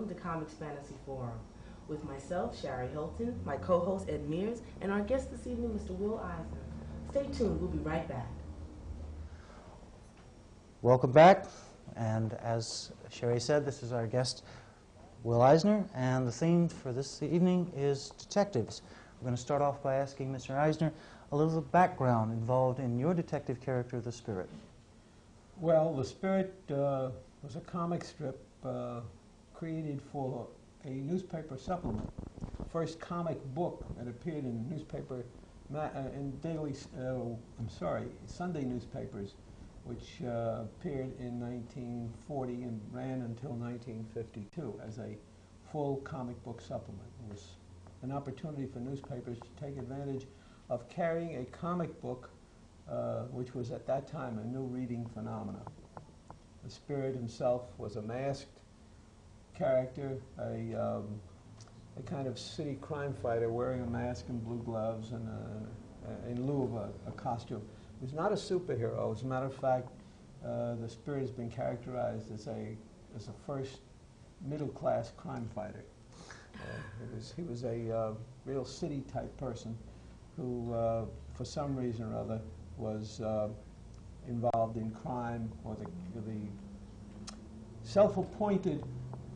welcome to Comix Fantasy Forum. With myself, Shari Hilton, my co-host Ed Mears, and our guest this evening, Mr. Will Eisner. Stay tuned, we'll be right back. Welcome back, and as Shari said, this is our guest, Will Eisner, and the theme for this evening is detectives. We're going to start off by asking Mr. Eisner a little background involved in your detective character, the Spirit. Well, the Spirit was a comic strip created for a newspaper supplement. First comic book that appeared in newspaper, Sunday newspapers, which appeared in 1940 and ran until 1952 as a full comic book supplement. It was an opportunity for newspapers to take advantage of carrying a comic book, which was at that time a new reading phenomenon. The Spirit himself was a masked character, a kind of city crime fighter wearing a mask and blue gloves and in lieu of a costume. He was not a superhero. As a matter of fact, the Spirit has been characterized as a first middle-class crime fighter. He was a real city-type person who, for some reason or other, was involved in crime, or the self-appointed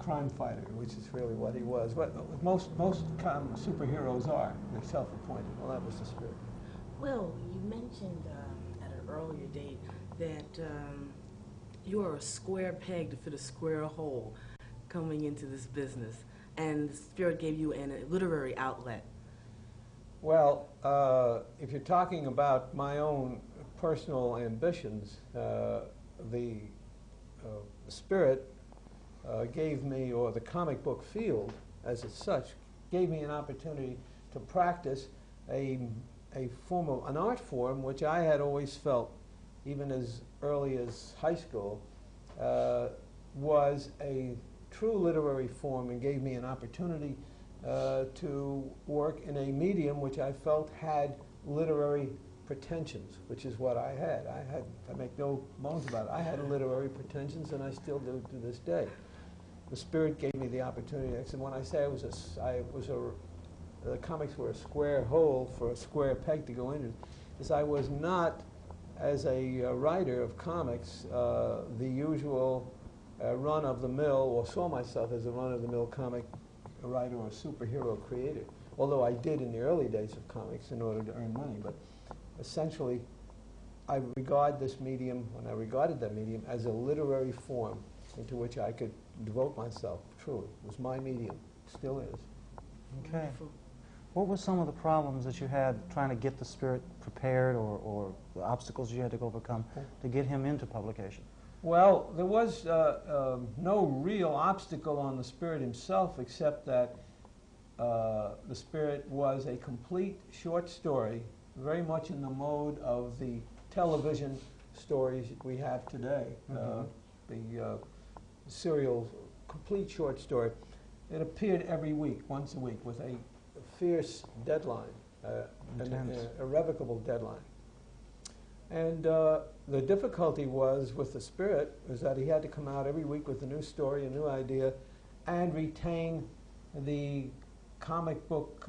crime fighter, which is really what he was. What most superheroes are. They're self-appointed. Well, that was the Spirit. Well, you mentioned at an earlier date that you are a square peg to fit a square hole coming into this business, and the Spirit gave you a literary outlet. Well, if you're talking about my own personal ambitions, the Spirit gave me, or the comic book field as such, gave me an opportunity to practice an art form which I had always felt, even as early as high school, was a true literary form, and gave me an opportunity to work in a medium which I felt had literary pretensions, which is what I had. I make no bones about it. I had literary pretensions, and I still do to this day. The Spirit gave me the opportunity. And when I say the comics were a square hole for a square peg to go into, is I was not, as a writer of comics, the usual run-of-the-mill, or saw myself as a run-of-the-mill comic writer or superhero creator, although I did in the early days of comics in order to earn money. But essentially, I regard this medium, when I regarded that medium, as a literary form into which I could devote myself, truly. It was my medium, still is. Okay. Wonderful. What were some of the problems that you had trying to get the Spirit prepared, or the obstacles you had to overcome to get him into publication? Well, there was no real obstacle on the Spirit himself, except that the Spirit was a complete short story, very much in the mode of the television stories we have today. The serial, complete short story. It appeared every week, once a week, with a fierce deadline, an irrevocable deadline. And the difficulty was with the Spirit was that he had to come out every week with a new story, a new idea, and retain the comic book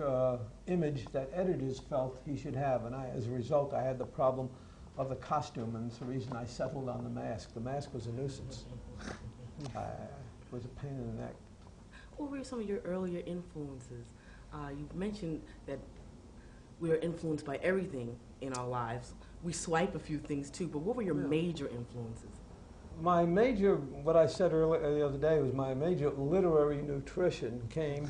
image that editors felt he should have. And as a result, I had the problem of the costume, and it's the reason I settled on the mask. The mask was a nuisance. It was a pain in the neck. What were some of your earlier influences? You mentioned that we are influenced by everything in our lives. We swipe a few things too, but what were your major influences? My major, what I said earlier the other day, was my major literary nutrition came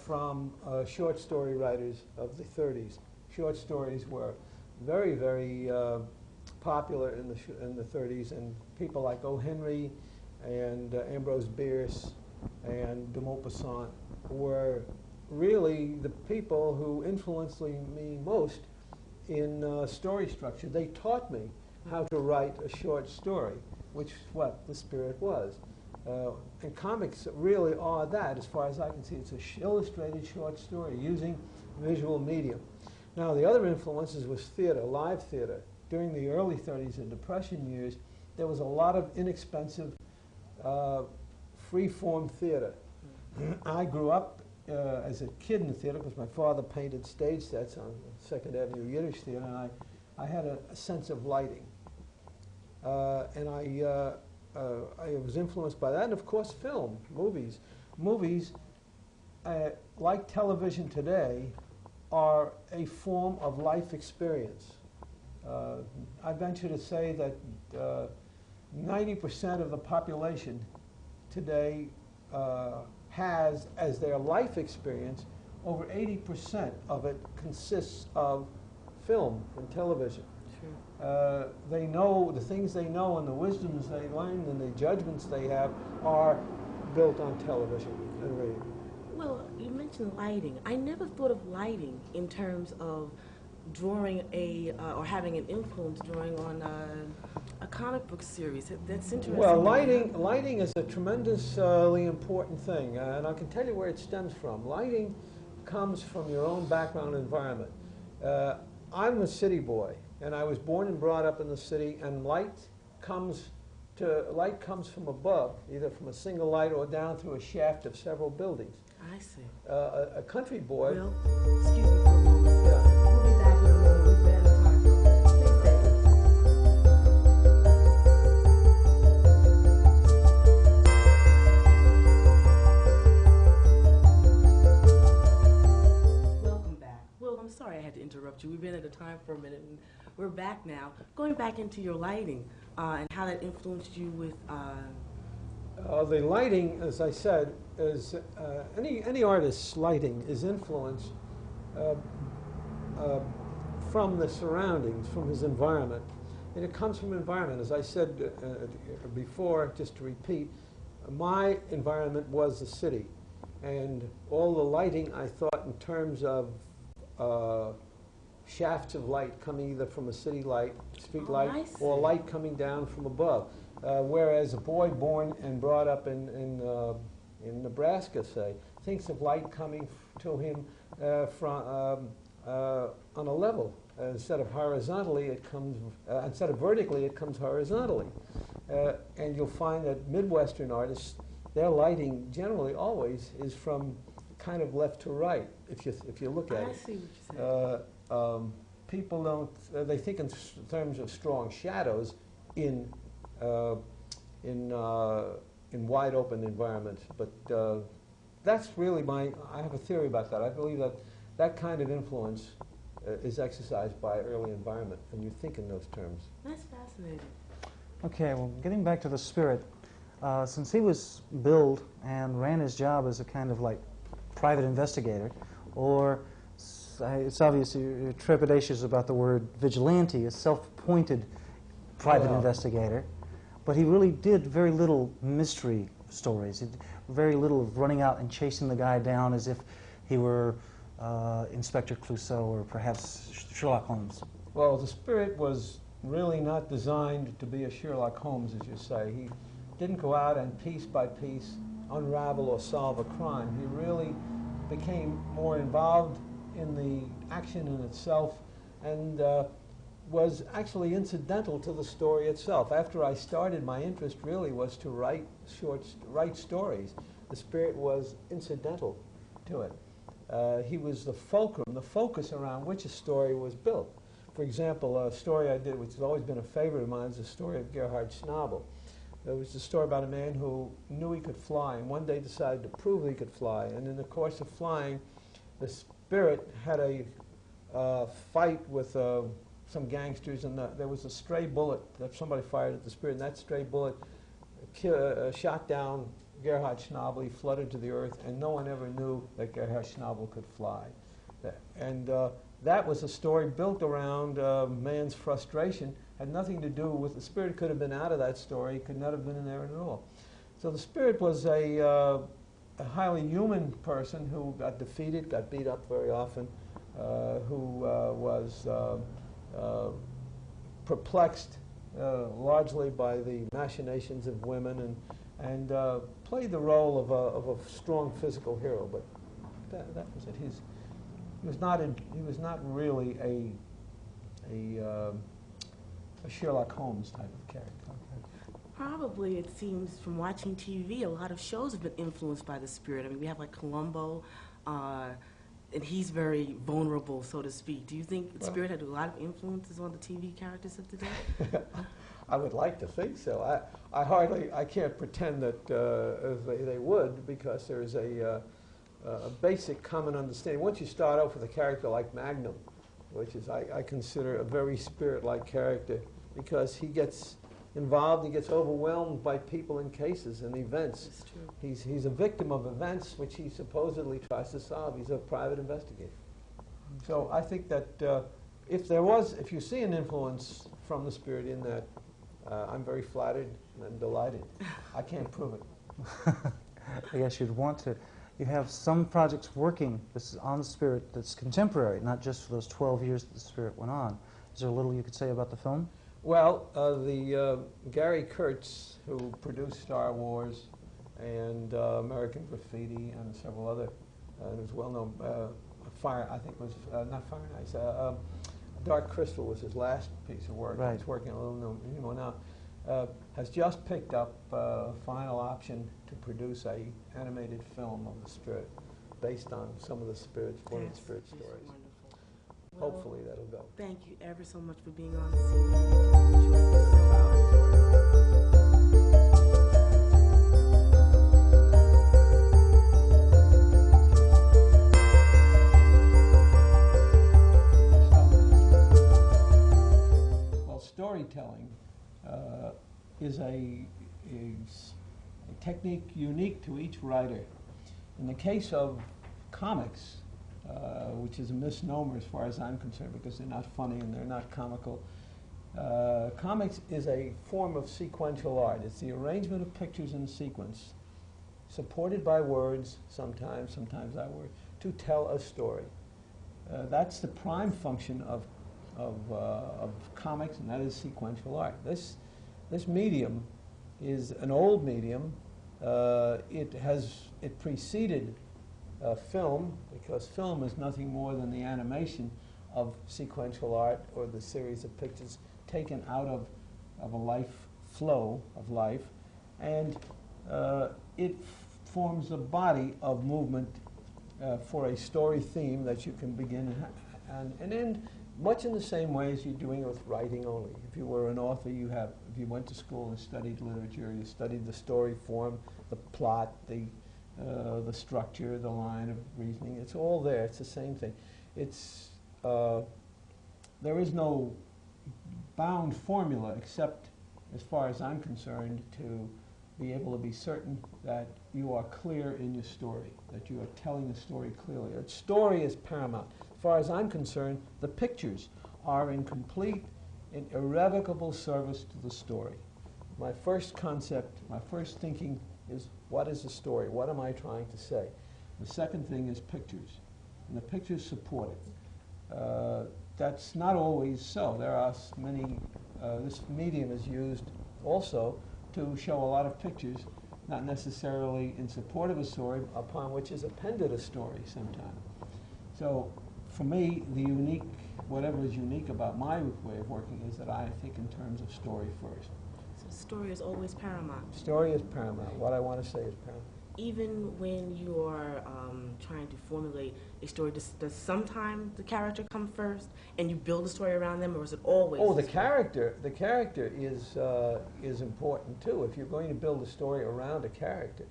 from short story writers of the 30s. Short stories were very, very popular in the 30s, and people like O. Henry and Ambrose Bierce and de Maupassant were really the people who influenced me most in story structure. They taught me how to write a short story, which is what the Spirit was. And comics really are that, as far as I can see. It's an illustrated short story using visual medium. Now, the other influences was theater, live theater. During the early 30s and Depression years, there was a lot of inexpensive free-form theater I grew up as a kid in the theater because my father painted stage sets on Second Avenue Yiddish Theater, and I had a sense of lighting. And I was influenced by that, and of course film, movies. Movies, like television today, are a form of life experience. I venture to say that 90% of the population today has as their life experience, over 80% of it consists of film and television. Sure. They know the things they know and the wisdoms they learn and the judgments they have are built on television and radio. Well, you mentioned lighting. I never thought of lighting in terms of drawing or having an influence drawing on a comic book series. That's interesting. Well, lighting is a tremendously important thing, and I can tell you where it stems from. Lighting comes from your own background environment. I'm a city boy, and I was born and brought up in the city, and light comes from above, either from a single light or down through a shaft of several buildings. I see. A country boy. Well, excuse me for a moment. Yeah. We'll be back in a moment. We've been in time for a minute. Please stay with us. Welcome back. Well, I'm sorry I had to interrupt you. We've been at a time for a minute, and we're back now. Going back into your lighting and how that influenced you with... The lighting, as I said, is any artist's lighting is influenced from the surroundings, from his environment. And it comes from environment. As I said before, just to repeat, my environment was the city. And all the lighting, I thought in terms of shafts of light coming either from a city light, street light, or light coming down from above. Whereas a boy born and brought up in Nebraska, say, thinks of light coming to him from on a level. Instead of horizontally, it comes. Instead of vertically, it comes horizontally. And you'll find that Midwestern artists, their lighting generally always is from kind of left to right. If you look at it, I see what you're saying. People don't. They think in terms of strong shadows in wide open environments, but that's really I have a theory about that. I believe that that kind of influence is exercised by early environment, and you think in those terms. That's fascinating. Okay, well, getting back to the spirit, since he was billed and ran his job as a kind of like private investigator, or it's obvious you're trepidatious about the word vigilante, a self-appointed private investigator, but he really did very little mystery stories. He did very little of running out and chasing the guy down as if he were Inspector Clouseau or perhaps Sherlock Holmes. Well, the spirit was really not designed to be a Sherlock Holmes, as you say. He didn't go out and piece by piece unravel or solve a crime. He really became more involved in the action in itself and was actually incidental to the story itself. After I started, my interest really was to write stories. The spirit was incidental to it. He was the fulcrum, the focus around which a story was built. For example, a story I did, which has always been a favorite of mine, is the story of Gerhard Schnabel. It was a story about a man who knew he could fly and one day decided to prove he could fly. And in the course of flying, the spirit had a fight with some gangsters, and there was a stray bullet that somebody fired at the spirit, and that stray bullet shot down Gerhard Schnabel. He flooded to the earth, and no one ever knew that Gerhard Schnabel could fly. And that was a story built around man's frustration. Had nothing to do with the spirit. Could have been out of that story. Could not have been in there at all. So the spirit was a highly human person who got defeated, got beat up very often, who was perplexed largely by the machinations of women, and played the role of a strong physical hero. But that was it. He was not really a Sherlock Holmes type of character. Probably, it seems, from watching TV, a lot of shows have been influenced by the spirit. I mean, we have like Columbo, and he's very vulnerable, so to speak. Do you think the spirit had a lot of influences on the TV characters of today? I would like to think so. I can't pretend that they would, because there's a basic common understanding. Once you start off with a character like Magnum, which is I consider a very spirit-like character, because he gets involved, he gets overwhelmed by people and cases and events. That's true. He's a victim of events which he supposedly tries to solve. He's a private investigator. So I think that if you see an influence from the spirit in that, I'm very flattered and delighted. I can't prove it. I guess you'd want to. You have some projects working this is on the spirit that's contemporary, not just for those 12 years that the spirit went on. Is there a little you could say about the film? Well, Gary Kurtz, who produced Star Wars and American Graffiti and several other, and was well known, I think it was, not Fire and Ice, Dark Crystal was his last piece of work. Right. He's working on a little more now. Has just picked up final option to produce a animated film of the spirit based on some of the spirits, one of the spirit That's stories. wonderful. Well, Hopefully that'll go. thank you ever so much for being on this evening. I enjoyed this so Well, storytelling is a technique unique to each writer. In the case of comics, which is a misnomer as far as I'm concerned, because they're not funny and they're not comical. Comics is a form of sequential art. It's the arrangement of pictures in sequence, supported by words, sometimes that word, to tell a story. That's the prime function of comics, and that is sequential art. This medium is an old medium. It preceded film, because film is nothing more than the animation of sequential art, or the series of pictures taken out of a life flow of life, and it forms a body of movement for a story theme that you can begin and end much in the same way as you're doing it with writing only. If you were an author, if you went to school and studied literature, you studied the story form, the plot, the structure, the line of reasoning. It's all there. It's the same thing. There is no bound formula, except, as far as I'm concerned, to be able to be certain that you are clear in your story, that you are telling the story clearly. A story is paramount. As far as I'm concerned, the pictures are in complete and irrevocable service to the story. My first concept, my first thinking is, what is the story? What am I trying to say? The second thing is pictures, and the pictures support it. That's not always so. There are many, this medium is used also to show a lot of pictures, not necessarily in support of a story, upon which is appended a story sometime. So for me, whatever is unique about my way of working is that I think in terms of story first. So story is always paramount. Story is paramount. What I want to say is paramount. Even when you're trying to formulate a story, does sometimes the character come first and you build a story around them, or is it always? Oh, the character is important too. If you're going to build a story around a character,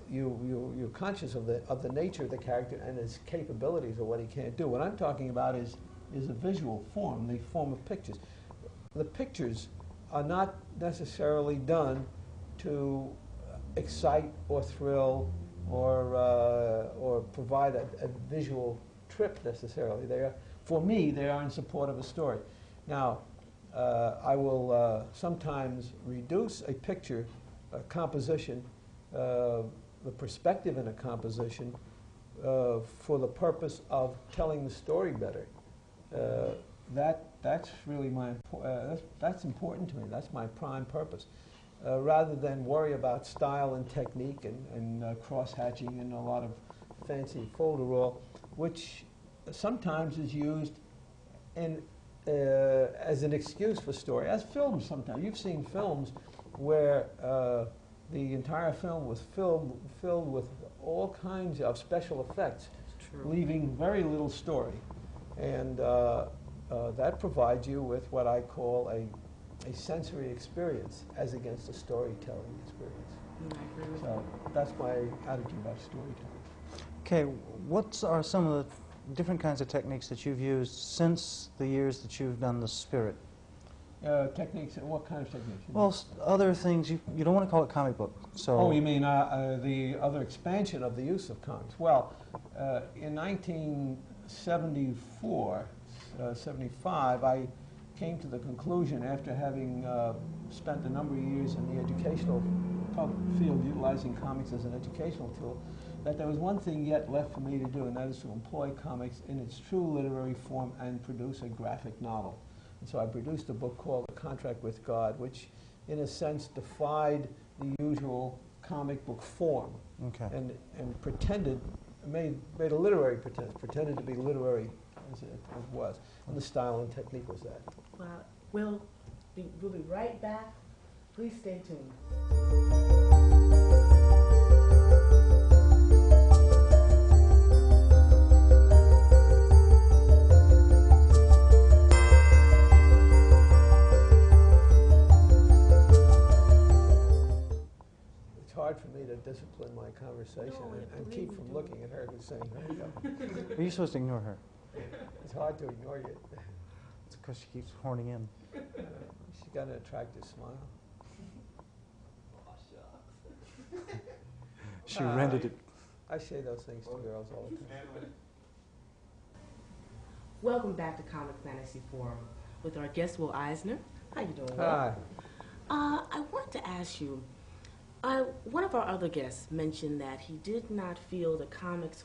you're conscious of the nature of the character and his capabilities or what he can't do. What I'm talking about is a visual form, the form of pictures. The pictures are not necessarily done to excite or thrill or provide a visual trip necessarily. For me, they are in support of a story. Now, I will sometimes reduce a picture, a composition, the perspective in a composition for the purpose of telling the story better. That's really that's important to me. That's my prime purpose. Rather than worry about style and technique and cross-hatching and a lot of fancy folderol, which sometimes is used in as an excuse for story, as films sometimes. You've seen films where the entire film was filled with all kinds of special effects, leaving very little story. And that provides you with what I call a sensory experience as against a storytelling experience. I agree with So that's my attitude about storytelling. Okay, what are some of the different kinds of techniques that you've used since the years that you've done the Spirit? Techniques, what kind of techniques? Well, other things, you don't want to call it comic book, so... Oh, you mean the other expansion of the use of comics. Well, in 1974, 75, I came to the conclusion, after having spent a number of years in the educational field utilizing comics as an educational tool, that there was one thing yet left for me to do, and that is to employ comics in its true literary form and produce a graphic novel. And so I produced a book called A Contract with God, which in a sense defied the usual comic book form. Okay. And pretended, made a literary pretense, pretended to be literary as it was. And the style and technique was that. Well, we'll be right back. Please stay tuned. It's hard for me to discipline my conversation and keep from looking at her who's saying, hurry up. Are you supposed to ignore her? It's hard to ignore you. It's because she keeps horning in. She's got an attractive smile. She rented it. I say those things to girls all the time. Welcome back to Comix Phantasy Forum with our guest, Will Eisner. How you doing, Will? Hi. I wanted to ask you, one of our other guests mentioned that he did not feel that comics,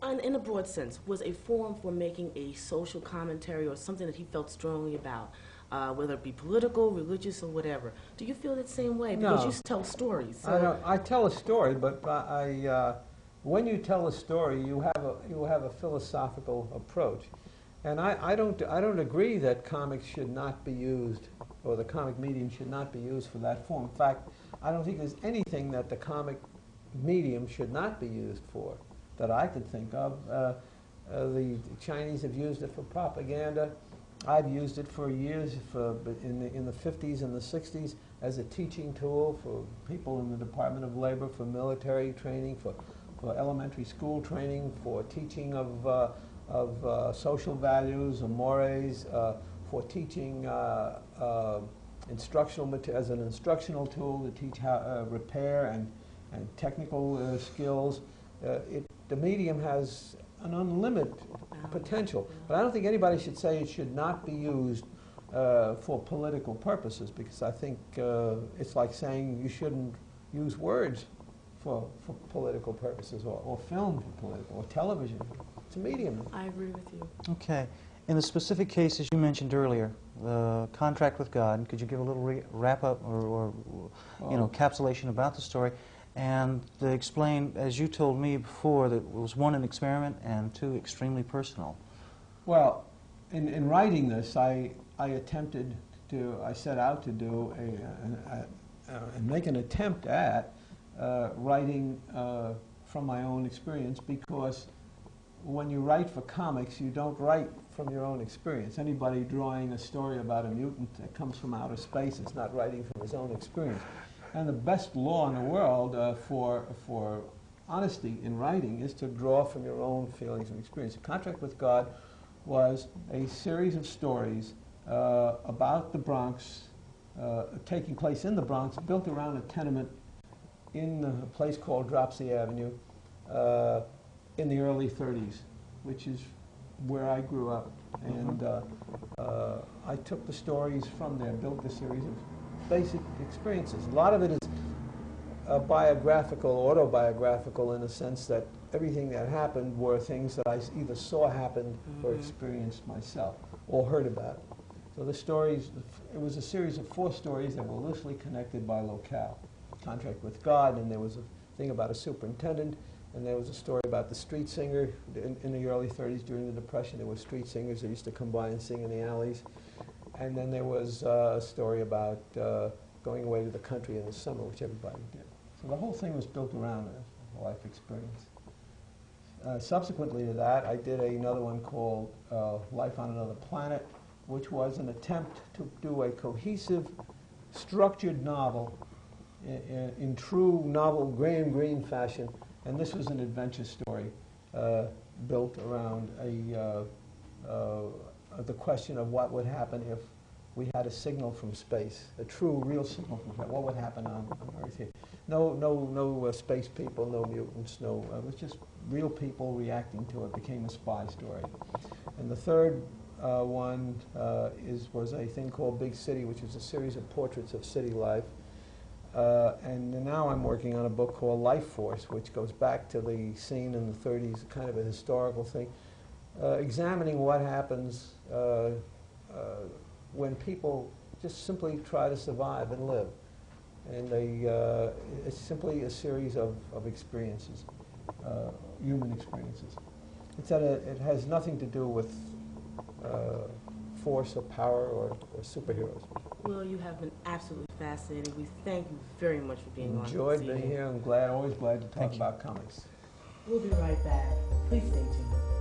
in a broad sense, was a forum for making a social commentary or something that he felt strongly about, whether it be political, religious, or whatever. Do you feel that same way? Because No. you tell stories. So I tell a story, but when you tell a story, you have a philosophical approach, and I don't agree that comics should not be used, or the comic medium should not be used for that form. In fact, I don't think there's anything that the comic medium should not be used for that I could think of. The Chinese have used it for propaganda. I've used it for years, in the 50s and the 60s, as a teaching tool for people in the Department of Labor, for military training, for elementary school training, for teaching of social values and mores, for teaching as an instructional tool to teach how repair and technical skills. The medium has an unlimited potential, but I don't think anybody should say it should not be used for political purposes, because I think it's like saying you shouldn't use words for political purposes, or film for political, or television. It's a medium. I agree with you. Okay. In the specific cases you mentioned earlier, the contract with God, could you give a little wrap-up or encapsulation about the story, and to explain, as you told me before, that it was one, an experiment, and two, extremely personal? Well, in writing this, I set out to do and make an attempt at writing from my own experience, because when you write for comics, you don't write from your own experience. Anybody drawing a story about a mutant that comes from outer space is not writing from his own experience. And the best law in the world for honesty in writing is to draw from your own feelings and experience. A Contract with God was a series of stories about the Bronx, taking place in the Bronx, built around a tenement in a place called Dropsy Avenue in the early 30s, which is where I grew up. And I took the stories from there, built a series of basic experiences. A lot of it is biographical, autobiographical, in the sense that everything that happened were things that I either saw happen or experienced myself, or heard about. So the stories, it was a series of 4 stories that were loosely connected by locale. Contract with God, and there was a thing about a superintendent, And there was a story about the street singer in the early 30s during the Depression. There were street singers that used to come by and sing in the alleys. And then there was a story about going away to the country in the summer, which everybody did. So the whole thing was built around a life experience. Subsequently to that, I did another one called Life on Another Planet, which was an attempt to do a cohesive, structured novel in true novel Graham Greene fashion. And this was an adventure story built around the question of what would happen if we had a signal from space, a true, real signal from space. What would happen on Earth here? No space people, no mutants, it was just real people reacting to it. Became a spy story. And the third one was a thing called Big City, which is a series of portraits of city life. And now I'm working on a book called Life Force, which goes back to the scene in the 30s, kind of a historical thing, examining what happens when people just simply try to survive and live. And it's simply a series of experiences, human experiences. It has nothing to do with force or power or superheroes. Well, you have been absolutely fascinating. We thank you very much for being on. Enjoyed being here. I'm always glad to talk about comics. We'll be right back. Please stay tuned.